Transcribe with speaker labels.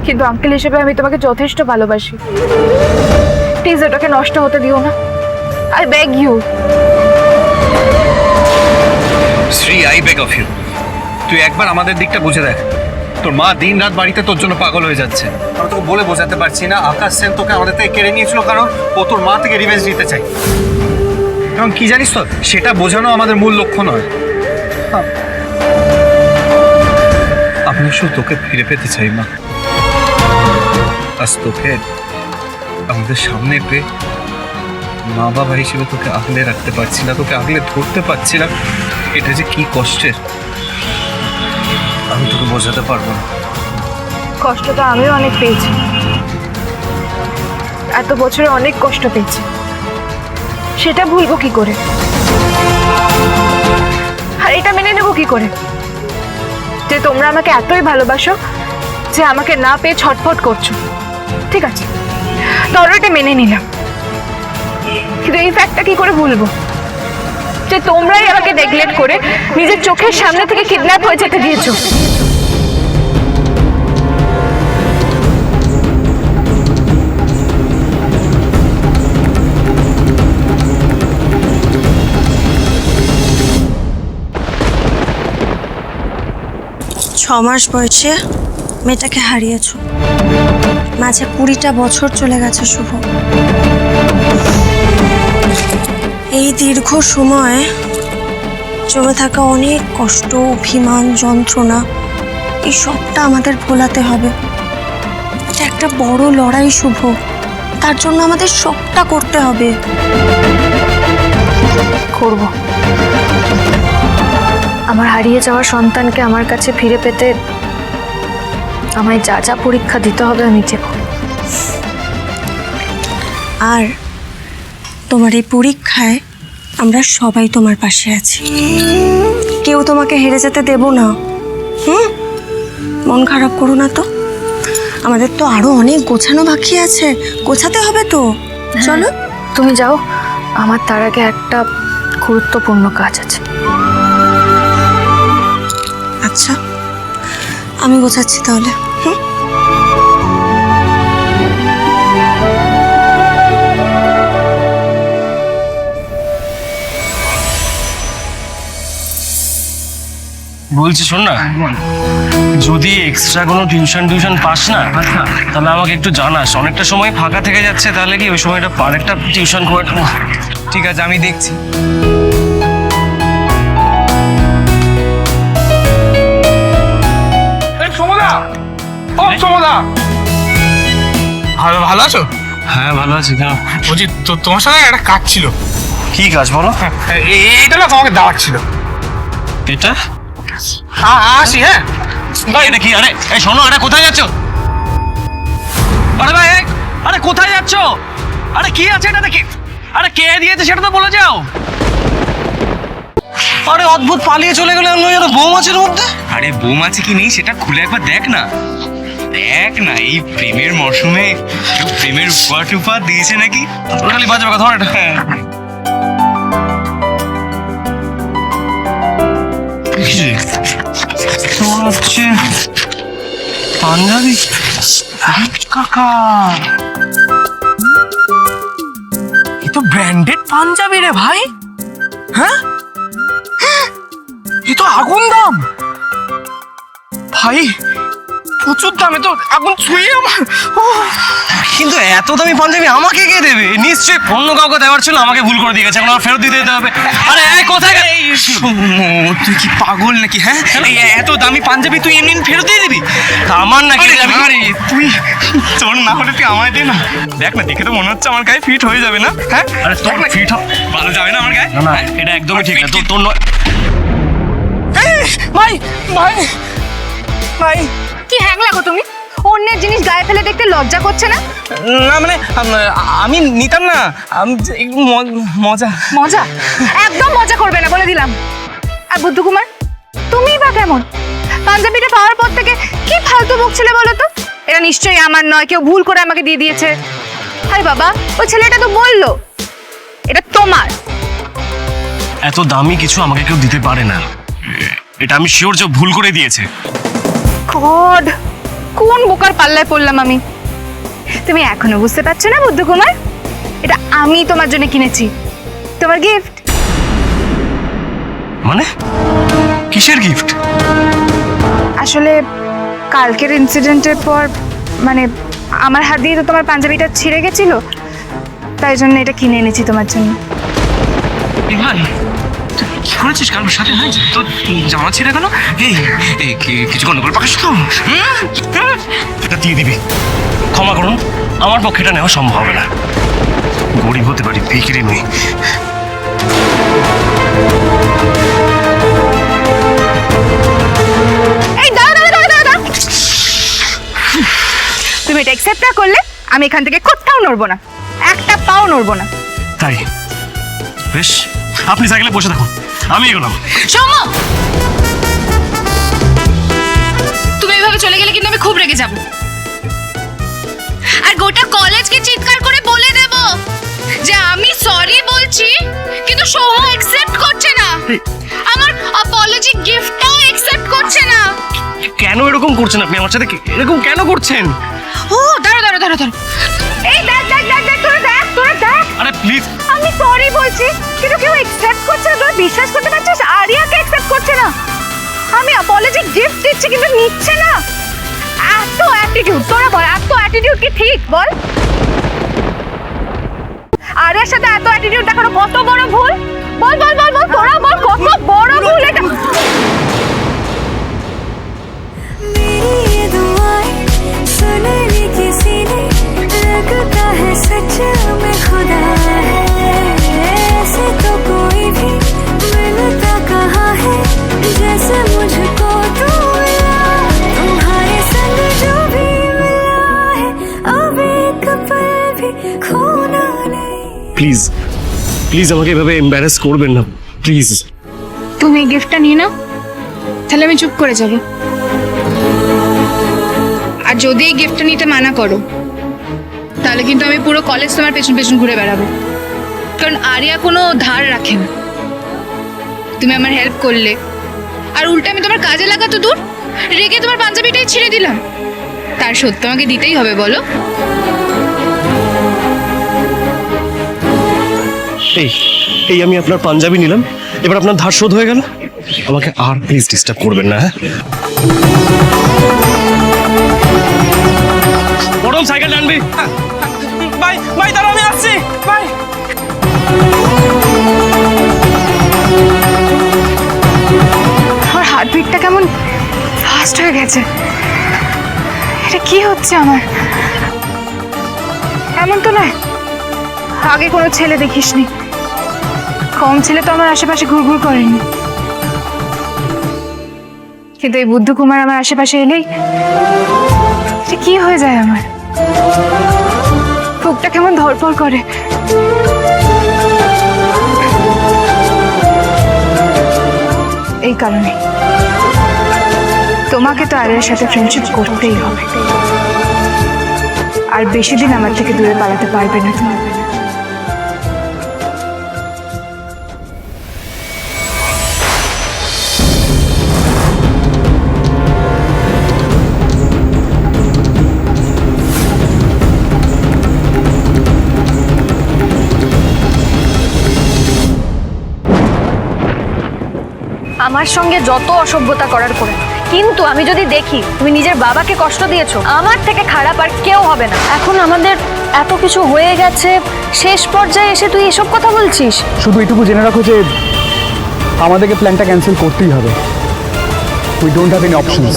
Speaker 1: কিন্তু আঙ্কেল হিসেবে আমি তোমাকে যথেষ্ট ভালোবাসি। প্লিজ এটাকে নষ্ট হতে দিও না, I beg you.
Speaker 2: Shri, I beg of you, তুই একবার আমাদের দিকটা বুঝে দেখ। তোর মা দিন রাত বাড়িতে তোর জন্য পাগল হয়ে যাচ্ছে। আমি তোকে বলে বোঝাতে পারছি না, আকাশ সেন তোকে আমাদের থেকে কেড়ে নিয়েছিল কারণ ও তোর মা থেকে রিভেঞ্জ নিতে চাই। এবং কি জানিস তো, সেটা বোঝানো আমাদের মূল লক্ষ্য নয়। আমি শুধু তোকে ফিরে পেতে চাই মা। আজ তোকে আমাদের সামনে পেয়ে মা বাবা হিসেবে তোকে আগলে রাখতে পারছি না, তোকে আগলে ধরতে পারছি না। এটা যে কি কষ্টের আমি তোকে বোঝাতে পারবো না।
Speaker 1: কষ্টটা আমিও অনেক পেয়েছি, এত বছরে অনেক কষ্ট পেয়েছি, সেটা ভুলবো কি করে? আর এটা মেনে নেবো কি করে যে তোমরা আমাকে এতই ভালোবাসো যে আমাকে না পেয়ে ছটফট করছো? ঠিক আছে, ধরো এটা মেনে নিলাম, কিন্তু এই ফ্যাক্টটা কি করে ভুলবো যে তোমরাই আমাকে নেগলেক্ট করে নিজের চোখের সামনে থেকে কিডন্যাপ হয়ে যেতে দিয়েছো?
Speaker 3: ছমাস বয়সে মেয়েটাকে হারিয়েছ, মাঝে 20টা বছর চলে গেছে শুভ। এই দীর্ঘ সময় জমে থাকা অনেক কষ্ট, অভিমান, যন্ত্রণা, এই সবটা আমাদের ভোলাতে হবে। এটা একটা বড় লড়াই শুভ, তার জন্য আমাদের সবটা করতে হবে।
Speaker 1: করব। আমার হারিয়ে যাওয়া সন্তানকে আমার কাছে ফিরে পেতে আমায় যা যা পরীক্ষা দিতে হবে আমি দেব।
Speaker 3: আর তোমার এই পরীক্ষায় আমরা সবাই তোমার পাশে আছি, কেউ তোমাকে হেরে যেতে দেব না। মন খারাপ করো না তো, আমাদের তো আরো অনেক গোছানো বাকি আছে, গোছাতে হবে তো। চলো
Speaker 1: তুমি যাও, আমার তার আগে একটা গুরুত্বপূর্ণ কাজ আছে।
Speaker 3: আচ্ছা, আমি গোছাচ্ছি তাহলে।
Speaker 4: বলছি শোন না, যদি এক্সট্রা কোনো টিউশন পাস না তাহলে আমাকে একটু জানাস। অনেকটা সময় ফাঁকা থেকে যাচ্ছে, তাহলে কি ওই সময়টা আরেকটা টিউশন করে।
Speaker 2: ঠিক আছে, আমি দেখছি।
Speaker 5: ভালো আছো?
Speaker 4: হ্যাঁ ভালো আছি। কেন?
Speaker 5: বলছি তোমার সঙ্গে একটা কাজ ছিল।
Speaker 4: কি কাজ বলো?
Speaker 5: এইটা না তোমাকে দাওয়াত ছিল।
Speaker 4: এটা
Speaker 5: আসি। হ্যাঁ
Speaker 4: এটা কি? আরে এই শোনো, আরে কোথায় যাচ্ছ? আরে ভাই, আরে কোথায় যাচ্ছ? আরে কি আছে এটা দেখি? আরে কে দিয়েছে সেটা তো বলে যাও। আরে অদ্ভুত, পালিয়ে চলে গেলে অন্য যেন বৌমাছির মধ্যে।
Speaker 2: আরে বৌমাছি কি নেই সেটা খুলে একবার দেখ না। দেখ না, এই প্রেমের মরশুমে কেউ প্রেমের উপহার টুপহার দিয়েছে নাকি?
Speaker 4: খালি বাজে কথা। ধর এটা। তোমার হচ্ছে পাঞ্জাবি
Speaker 5: কাকা, এ তো ব্র্যান্ডেড পাঞ্জাবি রে ভাই। হ্যাঁ, এ তো আগুন দাম ভাই, প্রচুর দামে তো আগুন ছুঁয়ে আমার।
Speaker 4: কিন্তু এত দামি পাঞ্জাবি আমাকে কে দেবে? নিশ্চয়ই অন্য কাউকে দেওয়ার ছিল, আমাকে ভুল করে দিয়ে গেছে, এখন আমার ফেরত দিতে যেতে হবে। আরে কোথায় গেলে?
Speaker 2: তুই কি পাগল নাকি? হ্যাঁ, এই এত দামি পাঞ্জাবি তুই এমনি ফেরত দিয়ে দিবি?
Speaker 4: আমার নাকি?
Speaker 2: আরে তুই তোর না হলে তুই আমায় দে না। দেখ না, দেখে তো মনে হচ্ছে আমার গায়ে ফিট হয়ে যাবে না। হ্যাঁ,
Speaker 4: আরে তোর না ফিট
Speaker 2: ভালো যাবে না আমার গায়ে?
Speaker 4: না, এটা একদমই ঠিক না। তোর নয়
Speaker 5: ভাই ভাই ভাই।
Speaker 1: কি হ্যাং লাগো তুমি? অন্যের জিনিস গায়ে ফেলে দেখতে লজ্জা করছে না?
Speaker 5: না মানে আমি নিতাম না, আমি একটু মজা।
Speaker 1: মজা? একদম মজা করবে না বলে দিলাম। আর বুদ্ধু কুমার, তুমি বা কেমন? পাঞ্জাবিটা পাওয়ার পর থেকে কি ফালতু বকছিলে বলো তো? এটা নিশ্চয়ই আমার নয়, কেউ ভুল করে আমাকে দিয়ে দিয়েছে। আরে বাবা, ওই ছেলেটা তো বললো এটা তোমার।
Speaker 4: এত দামি কিছু আমাকে কেউ দিতে পারে না, এটা আমি শিওর যে ভুল করে দিয়েছে।
Speaker 1: গড, কোন বোকার পাল্লায় পড়লাম আমি? তুমি এখনো বুঝতে পারছো না বুদ্ধকুমার? এটা আমি তোমার জন্য কিনেছি, তোমার গিফট।
Speaker 4: মানে কিসের গিফট?
Speaker 1: আসলে কালকের ইনসিডেন্টের পর মানে আমার হাত দিয়ে তো তোমার পাঞ্জাবিটা ছিঁড়ে গেছিল, তাই জন্য এটা কিনে এনেছি তোমার জন্য।
Speaker 4: ভাই তুই কি করেছিস কারোর সাথে? হ্যাঁ তোর জামা ছিঁড়ে গেল? এই এই কিছু গন্ডগোল পাকাস তো? এটা দিয়ে দিবি। ক্ষমা করুন, আমার পক্ষে এটা নেওয়া সম্ভব হবে না। গরিব হতে পারি, ভিখিরি নই।
Speaker 1: এই দাঁড়াও। তুমি এটা অ্যাকসেপ্ট না করলে আমি এখান থেকে কোথাও নড়বো না, একটা পাও নড়বো না।
Speaker 4: তাই বেশ, আপনি সাইকেলে বসে থাকুন, আমি এগোলাম।
Speaker 1: সৌম্য, তুমি এভাবে চলে গেলে কিন্তু আমি খুব রেগে যাব, আর গোটা কলেজকে চিৎকার করে বলে দেব যে আমি সরি বলছি, কিন্তু সৌম্য অ্যাকসেপ্ট করছে না, আমার অ্যাপোলজি গিফটটাও অ্যাকসেপ্ট করছে না।
Speaker 4: কেন এরকম করছেন আপনি আমার সাথে? এরকম কেন করছেন?
Speaker 1: ও দাঁড়া। এই দেখ, তোরা দেখ।
Speaker 4: আরে প্লিজ।
Speaker 1: আমি সরি বলছি, কিন্তু কেউ অ্যাকসেপ্ট করছে না। তোরা বিশ্বাস করতে পারছিস? আরিয়াকে অ্যাকসেপ্ট করছে না। আমি অ্যাপোলজি গিফট দিচ্ছি কিন্তু নিচ্ছে না। এত অ্যাটিটিউড, তোরা বল, এত অ্যাটিটিউড কি ঠিক বল? আরিয়ার সাথে এত অ্যাটিটিউড দেখানো কত বড় ভুল? বল, তোরা বল, কত বড় ভুল এটা।
Speaker 6: मेरी ये दुआएं सुन ली किसी ने, लगता है सच में खुदा है, ऐसे तो कोई भी मिलता कहाँ है, जैसे मुझको तू मिला, तुम्हारे संग जो भी मिला है, अब एक पल भी खोना नहीं।
Speaker 4: প্লিজ প্লিজ আমাকে এভাবে এম্বারেস করবেন না, প্লিজ।
Speaker 1: তুমি এই গিফটটা নিয়ে নাও, তাহলে আমি চুপ করে যাব। আর যদি এই গিফটটা নিতে মানা করো, তাহলে কিন্তু আমি পুরো কলেজ তোমার পেছন ঘুরে বেড়াবো, কারণ আরিয়া কোনো ধার রাখে না। তুমি আমার হেল্প করলে, আর উল্টে আমি তোমার কাজে লাগা তো দূর, রেগে তোমার পাঞ্জাবিটাই ছিঁড়ে দিলাম, তার শোধ তোমাকে দিতেই হবে, বলো?
Speaker 4: এই আমি আপনার পাঞ্জাবি নিলাম, এবার আপনার ধার শোধ হয়ে গেল। আমাকে আর প্লিজ ডিস্টার্ব করবেন না, হ্যাঁ? বরং সাইকেল আনবি।
Speaker 5: ভাই দাঁড়াও, আমি আসছি ভাই।
Speaker 1: আমার হার্টবিটটা কেমন ফাস্ট হয়ে গেছে। এটা কি হচ্ছে আমার? এমন তো নয় আগে কোনো ছেলে দেখিসনি, কম ছেলে তো আমার আশেপাশে ঘুরঘুর করেনি, কিন্তু এই বুদ্ধকুমার আমার আশেপাশে এলেই এটা কি হয়ে যায় আমার? বুকটা কেমন ধড়ফড় করে। এই কারণে তোমাকে তো আরিয়ার সাথে ফ্রেন্ডশিপ করতেই হবে, আর বেশি দিন আমার থেকে দূরে পালাতে পারবে না তুমি।
Speaker 3: আমার সঙ্গে যত অসভ্যতা করার করে, কিন্তু আমি যদি দেখি তুমি নিজের বাবাকে কষ্ট দিয়েছো, আমার থেকে খারাপ আর কেউ হবে না। এখন আমাদের এত কিছু হয়ে গেছে, শেষ পর্যায়ে এসে তুই এসব কথা বলছিস?
Speaker 7: শুধু এটুকু জেনে রাখো যে আমাদেরকে প্ল্যানটা ক্যান্সেল করতেই হবে। We don't have any options.